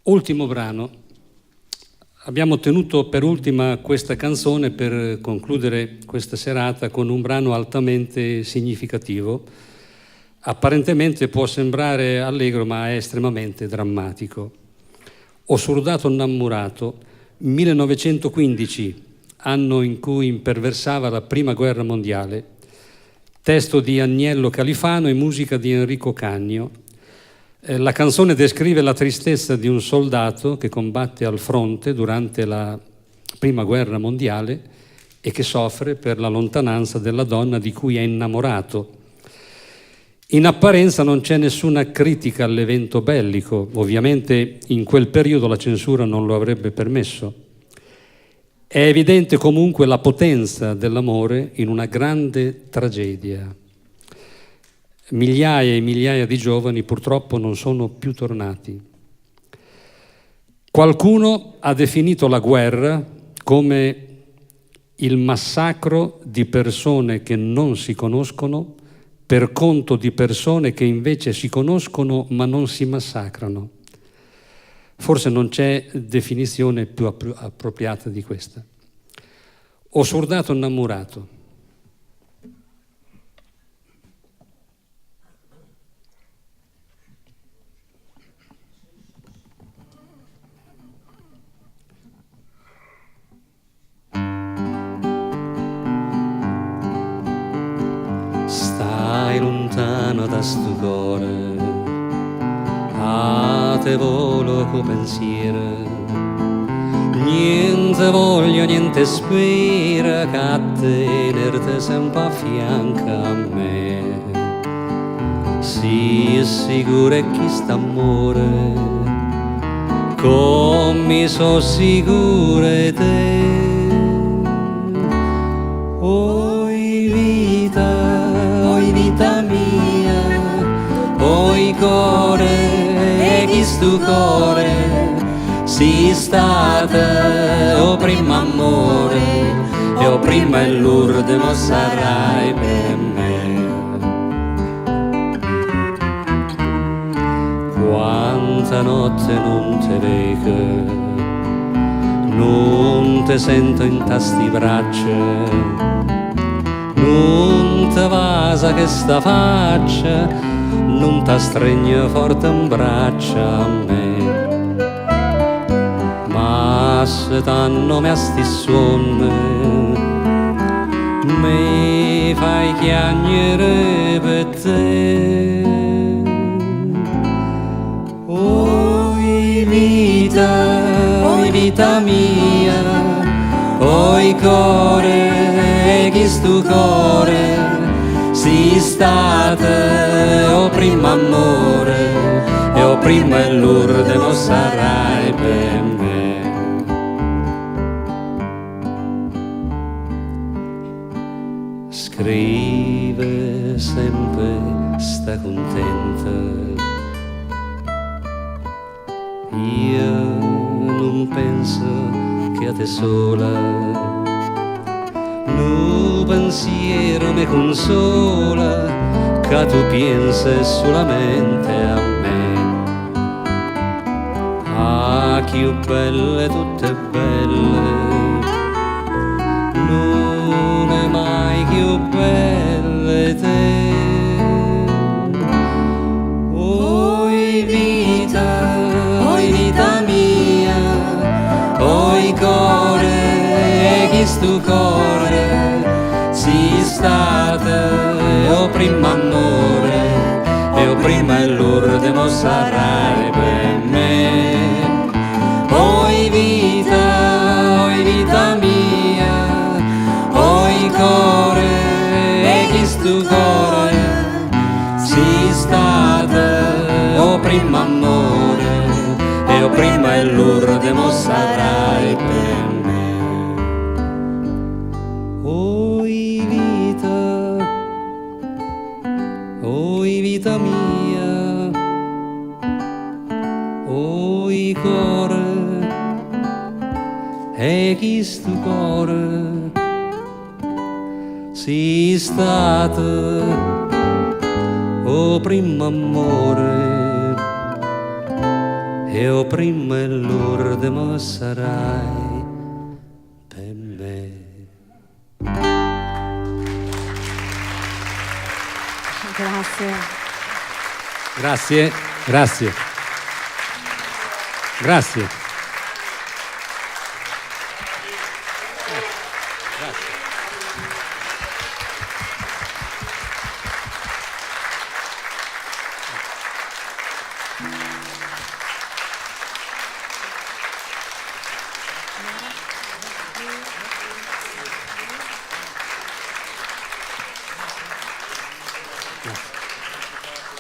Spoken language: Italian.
Ultimo brano. Abbiamo tenuto per ultima questa canzone per concludere questa serata con un brano altamente significativo. Apparentemente può sembrare allegro, ma è estremamente drammatico. Ho surdato innammorato, 1915, anno in cui imperversava la Prima Guerra Mondiale, testo di Agnello Califano e musica di Enrico Cagno. La canzone descrive la tristezza di un soldato che combatte al fronte durante la Prima Guerra Mondiale e che soffre per la lontananza della donna di cui è innamorato. In apparenza non c'è nessuna critica all'evento bellico, ovviamente in quel periodo la censura non lo avrebbe permesso. È evidente comunque la potenza dell'amore in una grande tragedia. Migliaia e migliaia di giovani purtroppo non sono più tornati. Qualcuno ha definito la guerra come il massacro di persone che non si conoscono per conto di persone che invece si conoscono ma non si massacrano. Forse non c'è definizione più appropriata di questa. Ho surdato innamorato. Stai lontano da sto cuore, a te volo co pensiero, niente voglio, niente spero che a tenerti sempre a fianco a me. Sii sicuro che st'amore, come so sicuro di te. Vita mia, oi cuore, e chi stu cuore, si stata o primo amore, e o prima e l'ultimo sarai per me. Quanta notte non te vedo, non te sento in tasti braccia, non te vasa che sta faccia, non ti stregno forte in braccia a me. Ma se t'hanno me a sti suoni, mi fai chiagnere per te. Oi vita mia, oi cuore, chi stu cuore, si stata o primo amore, e o prima e l'ultimo sarai per me. Scrive sempre, sta contenta, io non penso che a te sola, no pensiero mi consola, che tu pensi solamente a me. Ah, che belle, tutte belle, non è mai più belle te. Oi vita mia, oi cuore, chi stu cuore, si stata o primo amore, e o prima e l'ultimo sarai per me. Oi vita mia, oi cuore, e chi stu cuore, si stata o primo amore, e o prima e l'ultimo sarai per me. Oi vita mia, oi cuore, e chi stu cuore, si stata o primo amore, che o prima e l'ultimo sarai per me. Grazie. Grazie, grazie. Grazie.